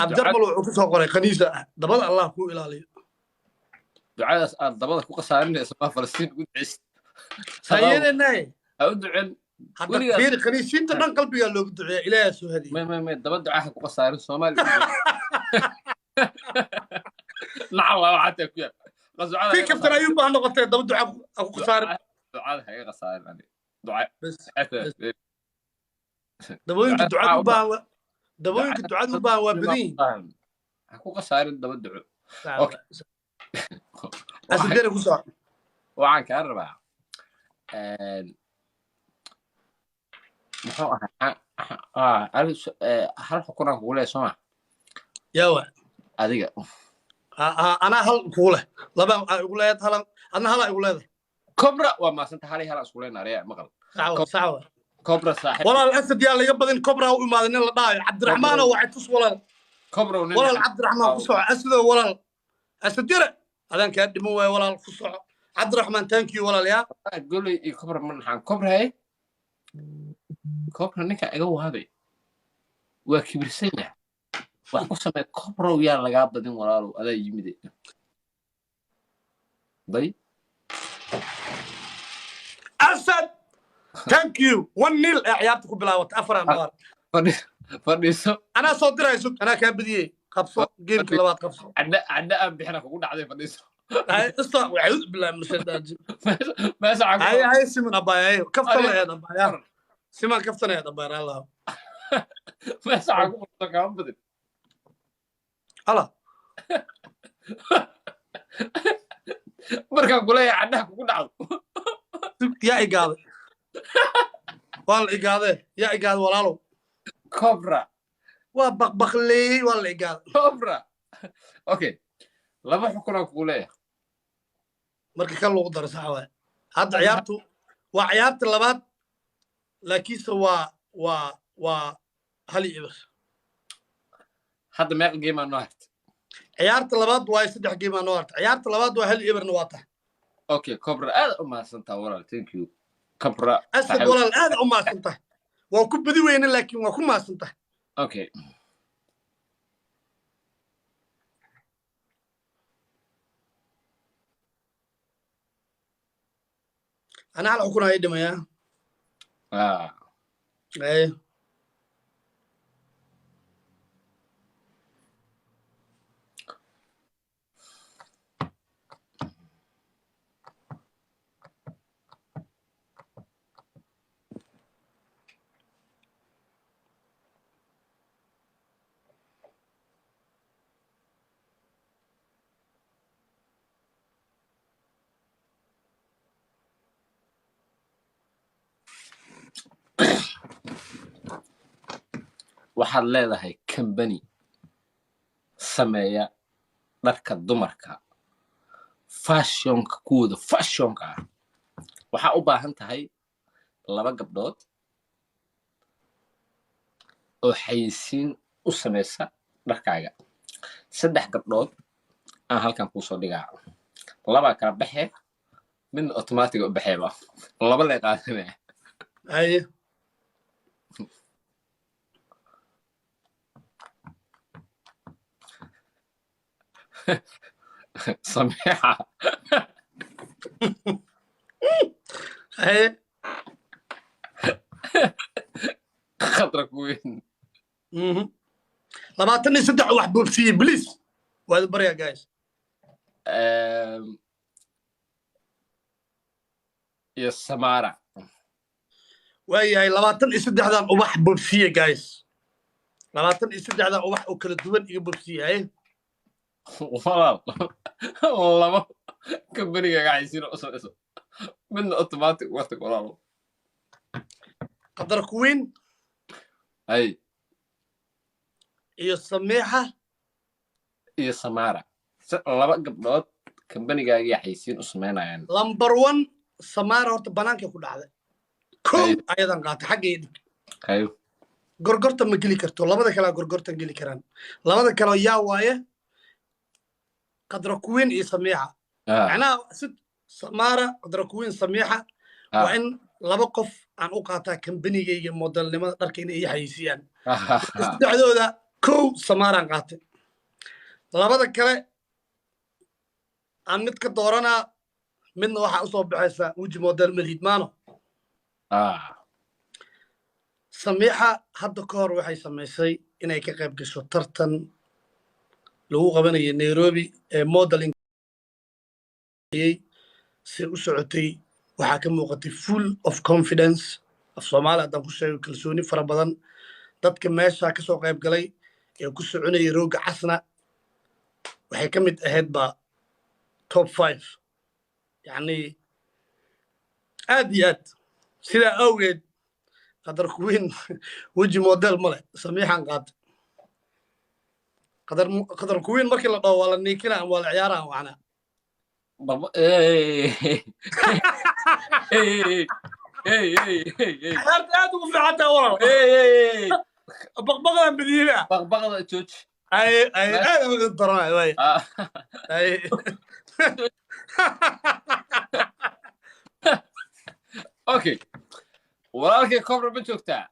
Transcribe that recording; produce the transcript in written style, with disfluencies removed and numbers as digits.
عبد الرحمن وحكسه قري خنيسة دبل الله كو إلى دعاء دبلك ku qasaarinay isma Falastiin ugu dhis سيدنا أودعن حتى فير خنيسين تدن قلبي قال له دعاء إلى سهدي ما دبل دعاء ku qasaarin Soomaali نعم الله حتى كيف في كفتر أيوب أنا قلت دبل دعاء أكو قصار دعاء هي قصائر يعني دعاء بس دبل دعاء با دبل دعاء با وبدين أكو قصائر دبل دعاء أوكي أصدقني قصار وعن كهرباء محو هل حكونا كقولة سمع ياوا أديك أنا هل كقولة لبا أقولة هلا أنا هلا أقولة كبرى وما سنت هالي هلا سكولين أريا مقل سعوة كبرى صاحب ولا الأسد يا اللي يبدين كبرى وما ذن الله ضايع عبد الرحمن وعيتوس ولا كبرى ولا عبد الرحمن فصوع أسد ولا أسد يرى هذا كان دموع ولا الفصوع عبد الرحمن تانكيو ولا يا تقول لي كبرى من حان كبرى هاي كبرى نك أجو هذا وكبر سنة وأقسم كبرى ويا لقاب بدين ولا له هذا يمدي ضي أسد تانكيو 1-0 عيابتكم بلاوت أفرع نار فرديسو أنا صدر يسوق أنا كان بدي قبصة جيم كلوات قبصة عندنا بحنا كقول عادي فرديسو هاي قصة وعيوذ بالله من الشيطان ما ساعة هاي سمن أبايا كفتنا يا أبايا سمن كفتنا يا أبايا الله ما ساعة كم بدي الله مركب قولي عندها كقول عاد يا إيجاد والله إيجاد يا إيجاد ولا له كبرى وبخلي والله إيجاد كبرى أوكي لما حكونا كقولي marka kan lagu daro saxawaa hadda ciyaartu waa ciyaarta labaad laakiinse waa hal ibir hadda meeqa game aan noo hartay ciyaarta labaad waa 3 game aan noo hartay ciyaarta labaad waa hal ibirna waa tahay okay kobra aad u mahadsantaa walaal thank you kobra asad walaal aad u mahadsantahay waa ku badi weyne laakiin waa ku mahadsantahay okay أنا على حكونا يدم يا إيه waxaad leedahay company sameeya dharka dumarka fashionka kuwada fashionka ah waxaa u baahan tahay 2 gabdhood oo xayisiin u sameysa dharkaaga 3 gabdhood aan halkan ku soo dhigaa 2 kala baxee min automatic u baxeeba 2 la qaadanaya أيه سميحة أيه خطرك وين 23 واحد بوبسي بليز وهذا بريا جايز يا سمارة وهي 23 ubax bobsiye guys 23 ubax oo kala duwan iyo bobsiye ay والله كمبني قاعد يصير أصلا من أوتوماتيك وقتك ولا قدر كوين أي iyo sameexa iyo samaara 2 gabdhood كمبني قاعد يحيسين أسمعنا number 1 samaara horta banaanka ku dhacday ko ayadan qaata xageed أيوه gorgorta ma geli karto labada kala gorgortan geli karaan labada kala yaa waaye قدر كوين إيه سميحة أنا ست سمارة قدر كوين سميحة وإن لبقف عن أوقاتها كمبني جي موديل لما تركين إيه حيسيان استعدوا ذا kow samaaraan qaatay labada kale aan mid ka dooranaa midna waxaa usoo baxaysa weji model malhiid maano samiixa hadda ka hor waxay samaysay inay ka qayb gasho tartan lagu qabanayo nairobi ee modeling si u socotay waxaa ka muuqatay full of confidence af soomaali haddaan ku sheego kalsooni fara badan dadka meesha ka soo qayb galay ee ku soconayay rooga casna waxay ka mid ahayd ba top 5 yacni aad iyo aad sidaa awgeed qadar kuweyn weji model male samiixan qaatay qadar kuweyn markii la dhaho waa la niikina ama waa la ciyaaraan wacnaa ciyaarta aad ugu fiicantaa walaal baqbaqdan madiina baqbaqda jooji aad ugu daranay way okay walaalkay kobra ma joogtaa